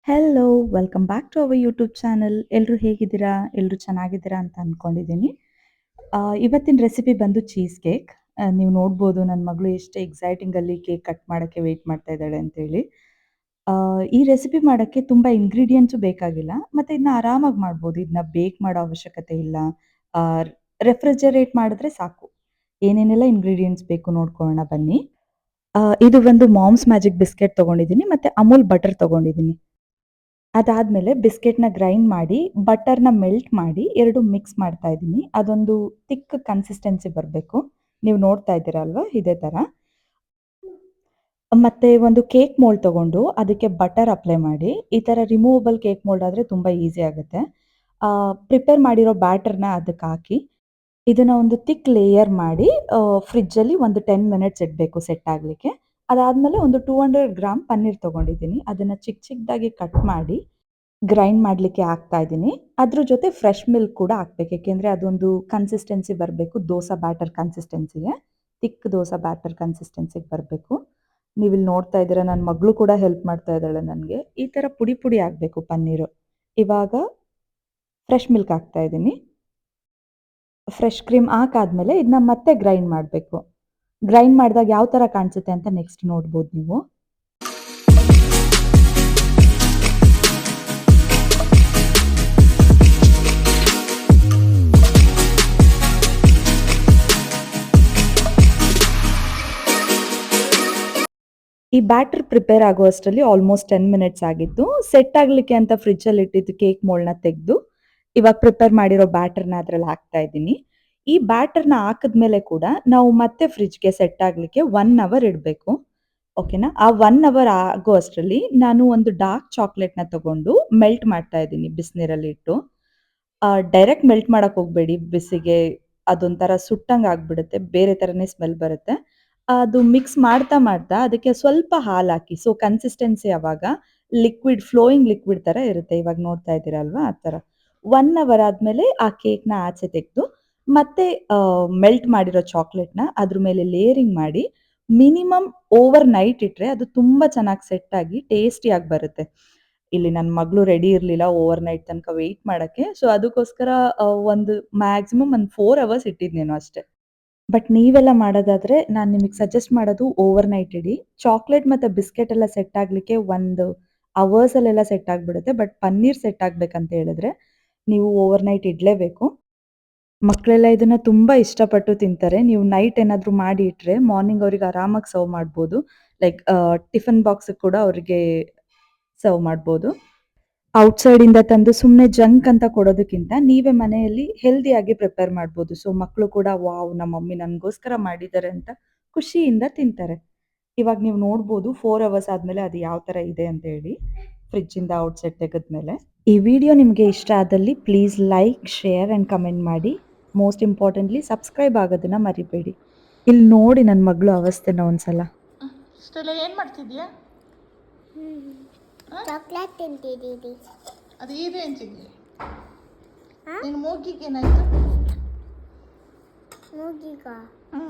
Hello, welcome back to our YouTube channel. ಎಲ್ಲರೂ ಹೇಗಿದ್ದೀರಾ? ಎಲ್ಲರೂ ಚೆನ್ನಾಗಿದ್ದೀರಾ ಅಂತ ಅಂದ್ಕೊಂಡಿದ್ದೀನಿ. ಇವತ್ತಿನ ರೆಸಿಪಿ ಬಂದು ಚೀಸ್ ಕೇಕ್. ನೀವು ನೋಡ್ಬೋದು ನನ್ನ ಮಗಳು ಎಷ್ಟು ಎಕ್ಸೈಟಿಂಗಲ್ಲಿ ಕೇಕ್ ಕಟ್ ಮಾಡೋಕ್ಕೆ ವೆಯ್ಟ್ ಮಾಡ್ತಾ ಇದ್ದಾಳೆ ಅಂತೇಳಿ. ಈ ರೆಸಿಪಿ ಮಾಡೋಕ್ಕೆ ತುಂಬ ಇಂಗ್ರೀಡಿಯೆಂಟ್ಸು ಬೇಕಾಗಿಲ್ಲ ಮತ್ತು ಇದನ್ನ ಆರಾಮಾಗಿ ಮಾಡ್ಬೋದು. ಇದನ್ನ ಬೇಕ್ ಮಾಡೋ ಅವಶ್ಯಕತೆ ಇಲ್ಲ. ರೆಫ್ರಿಜರೇಟ್ ಮಾಡಿದ್ರೆ ಸಾಕು. ಏನೇನೆಲ್ಲ ಇಂಗ್ರೀಡಿಯೆಂಟ್ಸ್ ಬೇಕು ನೋಡ್ಕೊಳ್ಳೋಣ ಬನ್ನಿ. ಇದು ಒಂದು ಮಾಮ್ಸ್ ಮ್ಯಾಜಿಕ್ ಬಿಸ್ಕೆಟ್ ತೊಗೊಂಡಿದ್ದೀನಿ ಮತ್ತು ಅಮೂಲ್ ಬಟರ್ ತೊಗೊಂಡಿದ್ದೀನಿ. ಅದಾದ್ಮೇಲೆ ಬಿಸ್ಕೆಟ್‌ನ ಗ್ರೈಂಡ್ ಮಾಡಿ, ಬಟರ್‌ನ ಮೆಲ್ಟ್ ಮಾಡಿ 2 ಮಿಕ್ಸ್ ಮಾಡ್ತಾ ಇದ್ದೀನಿ. ಅದೊಂದು ಥಿಕ್ ಕನ್ಸಿಸ್ಟೆನ್ಸಿ ಬರಬೇಕು. ನೀವು ನೋಡ್ತಾ ಇದ್ದೀರಾ ಅಲ್ವಾ? ಇದೇ ಥರ. ಮತ್ತೆ ಒಂದು ಕೇಕ್ ಮೋಲ್ಡ್ ತಗೊಂಡು ಅದಕ್ಕೆ ಬಟರ್ ಅಪ್ಲೈ ಮಾಡಿ. ಈ ಥರ ರಿಮೂವಬಲ್ ಕೇಕ್ ಮೋಲ್ಡ್ ಆದ್ರೆ ತುಂಬ ಈಸಿ ಆಗುತ್ತೆ. ಪ್ರಿಪೇರ್ ಮಾಡಿರೋ ಬ್ಯಾಟರ್‌ನ ಅದಕ್ಕೆ ಹಾಕಿ, ಇದನ್ನ ಒಂದು ಥಿಕ್ ಲೇಯರ್ ಮಾಡಿ ಫ್ರಿಡ್ಜಲ್ಲಿ ಒಂದು 10 ಮಿನಿಟ್ಸ್ ಇಡಬೇಕು ಸೆಟ್ ಆಗಲಿಕ್ಕೆ. ಅದಾದ್ಮೇಲೆ ಒಂದು 200 ಗ್ರಾಮ್ ಪನ್ನೀರ್ ತಗೊಂಡಿದ್ದೀನಿ. ಅದನ್ನ ಚಿಕ್ಕ ಚಿಕ್ಕದಾಗಿ ಕಟ್ ಮಾಡಿ ಗ್ರೈಂಡ್ ಮಾಡಲಿಕ್ಕೆ ಹಾಕ್ತಾ ಇದ್ದೀನಿ. ಅದ್ರ ಜೊತೆ ಫ್ರೆಶ್ ಮಿಲ್ಕ್ ಕೂಡ ಹಾಕ್ಬೇಕು. ಏಕೆಂದರೆ ಅದೊಂದು ಕನ್ಸಿಸ್ಟೆನ್ಸಿ ಬರಬೇಕು ದೋಸಾ ಬ್ಯಾಟರ್ ಕನ್ಸಿಸ್ಟೆನ್ಸಿಗೆ. ಥಿಕ್ ದೋಸಾ ಬ್ಯಾಟರ್ ಕನ್ಸಿಸ್ಟೆನ್ಸಿಗೆ ಬರಬೇಕು. ನೀವಿಲ್ಲಿ ನೋಡ್ತಾ ಇದ್ದೀರಾ ನನ್ನ ಮಗಳು ಕೂಡ ಹೆಲ್ಪ್ ಮಾಡ್ತಾ ಇದ್ದಾಳೆ ನನಗೆ. ಈ ಥರ ಪುಡಿ ಪುಡಿ ಆಗಬೇಕು ಪನ್ನೀರು. ಇವಾಗ ಫ್ರೆಶ್ ಮಿಲ್ಕ್ ಹಾಕ್ತಾ ಇದ್ದೀನಿ. ಫ್ರೆಶ್ ಕ್ರೀಮ್ ಹಾಕಾದ್ಮೇಲೆ ಇದನ್ನ ಮತ್ತೆ ಗ್ರೈಂಡ್ ಮಾಡಬೇಕು. ಗ್ರೈಂಡ್ ಮಾಡಿದಾಗ ಯಾವ ಥರ ಕಾಣಿಸುತ್ತೆ ಅಂತ ನೆಕ್ಸ್ಟ್ ನೋಡ್ಬೋದು ನೀವು. ಈ ಬ್ಯಾಟರ್ ಪ್ರಿಪೇರ್ ಆಗುವಷ್ಟರಲ್ಲಿ ಆಲ್ಮೋಸ್ಟ್ 10 ಮಿನಿಟ್ಸ್ ಆಗಿತ್ತು. ಸೆಟ್ ಆಗಲಿಕ್ಕೆ ಅಂತ ಫ್ರಿಡ್ಜಲ್ಲಿ ಇಟ್ಟಿದ್ದು ಕೇಕ್ ಮೋಲ್ಡ್‌ನ ತೆಗೆದು ಇವಾಗ ಪ್ರಿಪೇರ್ ಮಾಡಿರೋ ಬ್ಯಾಟರ್‌ನ ಅದ್ರಲ್ಲಿ ಹಾಕ್ತಾ ಇದ್ದೀನಿ. ಈ ಬ್ಯಾಟರ್‌ನ ಹಾಕಿದ್ಮೇಲೆ ಕೂಡ ನಾವು ಮತ್ತೆ ಫ್ರಿಡ್ಜ್‌ಗೆ ಸೆಟ್ ಆಗಲಿಕ್ಕೆ 1 ಅವರ್ ಇಡಬೇಕು. ಓಕೆನಾ? ಆ 1 ಅವರ್ ಆಗೋ ಅಷ್ಟರಲ್ಲಿ ನಾನು ಒಂದು ಡಾರ್ಕ್ ಚಾಕ್ಲೇಟ್‌ನ ತಗೊಂಡು ಮೆಲ್ಟ್ ಮಾಡ್ತಾ ಇದ್ದೀನಿ ಬಿಸಿನೀರಲ್ಲಿ ಇಟ್ಟು. ಡೈರೆಕ್ಟ್ ಮೆಲ್ಟ್ ಮಾಡಕ್ಕೆ ಹೋಗಬೇಡಿ ಬಿಸಿಗೆ. ಅದೊಂಥರ ಸುಟ್ಟಂಗೆ ಆಗ್ಬಿಡುತ್ತೆ. ಬೇರೆ ಥರನೇ ಸ್ಮೆಲ್ ಬರುತ್ತೆ. ಅದು ಮಿಕ್ಸ್ ಮಾಡ್ತಾ ಮಾಡ್ತಾ ಅದಕ್ಕೆ ಸ್ವಲ್ಪ ಹಾಲು ಹಾಕಿ. ಸೊ ಕನ್ಸಿಸ್ಟೆನ್ಸಿ ಅವಾಗ ಫ್ಲೋಯಿಂಗ್ ಲಿಕ್ವಿಡ್ ಥರ ಇರುತ್ತೆ. ಇವಾಗ ನೋಡ್ತಾ ಇದ್ದೀರಲ್ವಾ ಆ ಥರ. 1 ಅವರ್ ಆದ್ಮೇಲೆ ಆ ಕೇಕ್‌ನ ಆಚೆ ತೆಗೆದು ಮತ್ತೆ ಮೆಲ್ಟ್ ಮಾಡಿರೋ ಚಾಕ್ಲೇಟ್‌ನ ಅದ್ರ ಮೇಲೆ ಲೇಯರಿಂಗ್ ಮಾಡಿ ಮಿನಿಮಮ್ ಓವರ್ ನೈಟ್ ಇಟ್ರೆ ಅದು ತುಂಬ ಚೆನ್ನಾಗಿ ಸೆಟ್ ಆಗಿ ಟೇಸ್ಟಿಯಾಗಿ ಬರುತ್ತೆ. ಇಲ್ಲಿ ನನ್ನ ಮಗಳು ರೆಡಿ ಇರಲಿಲ್ಲ ಓವರ್ ನೈಟ್ ತನಕ ವೆಯ್ಟ್ ಮಾಡಕ್ಕೆ. ಸೊ ಅದಕ್ಕೋಸ್ಕರ ಒಂದು ಮ್ಯಾಕ್ಸಿಮಮ್ ಒಂದು 4 ಅವರ್ಸ್ ಇಟ್ಟಿದ್ನೇನೋ ಅಷ್ಟೇ. ಬಟ್ ನೀವೆಲ್ಲ ಮಾಡೋದಾದ್ರೆ ನಾನು ನಿಮಗೆ ಸಜೆಸ್ಟ್ ಮಾಡೋದು ಓವರ್ ನೈಟ್ ಇಡಿ. ಚಾಕ್ಲೇಟ್ ಮತ್ತು ಬಿಸ್ಕೆಟ್ ಎಲ್ಲ ಸೆಟ್ ಆಗಲಿಕ್ಕೆ ಒಂದು ಅವರ್ಸಲ್ಲೆಲ್ಲ ಸೆಟ್ ಆಗಿಬಿಡುತ್ತೆ. ಬಟ್ ಪನ್ನೀರ್ ಸೆಟ್ ಆಗಬೇಕಂತ ಹೇಳಿದ್ರೆ ನೀವು ಓವರ್ ನೈಟ್ ಇಡಲೇಬೇಕು. ಮಕ್ಕಳೆಲ್ಲ ಇದನ್ನ ತುಂಬ ಇಷ್ಟಪಟ್ಟು ತಿಂತಾರೆ. ನೀವು ನೈಟ್ ಏನಾದರೂ ಮಾಡಿ ಇಟ್ಟರೆ ಮಾರ್ನಿಂಗ್ ಅವ್ರಿಗೆ ಆರಾಮಾಗಿ ಸರ್ವ್ ಮಾಡ್ಬೋದು. ಲೈಕ್ ಟಿಫನ್ ಬಾಕ್ಸಿಗೆ ಕೂಡ ಅವ್ರಿಗೆ ಸರ್ವ್ ಮಾಡ್ಬೋದು. ಔಟ್‌ಸೈಡಿಂದ ತಂದು ಸುಮ್ಮನೆ ಜಂಕ್ ಅಂತ ಕೊಡೋದಕ್ಕಿಂತ ನೀವೇ ಮನೆಯಲ್ಲಿ ಹೆಲ್ದಿಯಾಗಿ ಪ್ರಿಪೇರ್ ಮಾಡ್ಬೋದು. ಸೊ ಮಕ್ಕಳು ಕೂಡ ವಾವ್! ನಮ್ಮ ಮಮ್ಮಿ ನನಗೋಸ್ಕರ ಮಾಡಿದ್ದಾರೆ ಅಂತ ಖುಷಿಯಿಂದ ತಿಂತಾರೆ. ಇವಾಗ ನೀವು ನೋಡ್ಬೋದು 4 ಅವರ್ಸ್ ಆದಮೇಲೆ ಅದು ಯಾವ ಥರ ಇದೆ ಅಂತ ಹೇಳಿ ಫ್ರಿಡ್ಜಿಂದ ಔಟ್‌ಸೈಡ್ ತೆಗೆದ್ಮೇಲೆ. ಈ ವಿಡಿಯೋ ನಿಮಗೆ ಇಷ್ಟ ಆದಲ್ಲಿ please like, share and comment ಮಾಡಿ. ಮೋಸ್ಟ್ ಇಂಪಾರ್ಟೆಂಟ್ಲಿ ಸಬ್ಸ್ಕ್ರೈಬ್ ಆಗೋದನ್ನ ಮರಿಬೇಡಿ. ಇಲ್ಲಿ ನೋಡಿ ನನ್ನ ಮಗಳು ಅವಸ್ಥೆನ ಒಂದ್ಸಲ. ಇಷ್ಟೆಲ್ಲ ಏನು ಮಾಡ್ತಿದ್ಯಾ? ಚಾಕ್ಲೇಟ್ ತಿಂತಿದ್ದೀವಿ. ಅದು ಇದೆ ಅಂತಿದ್ಯಾ? ನಿನ್ನ ಮೂಗಿಗೆ ಏನಾಯ್ತು? ಮೂಗಿಗ ಹ್ಞೂ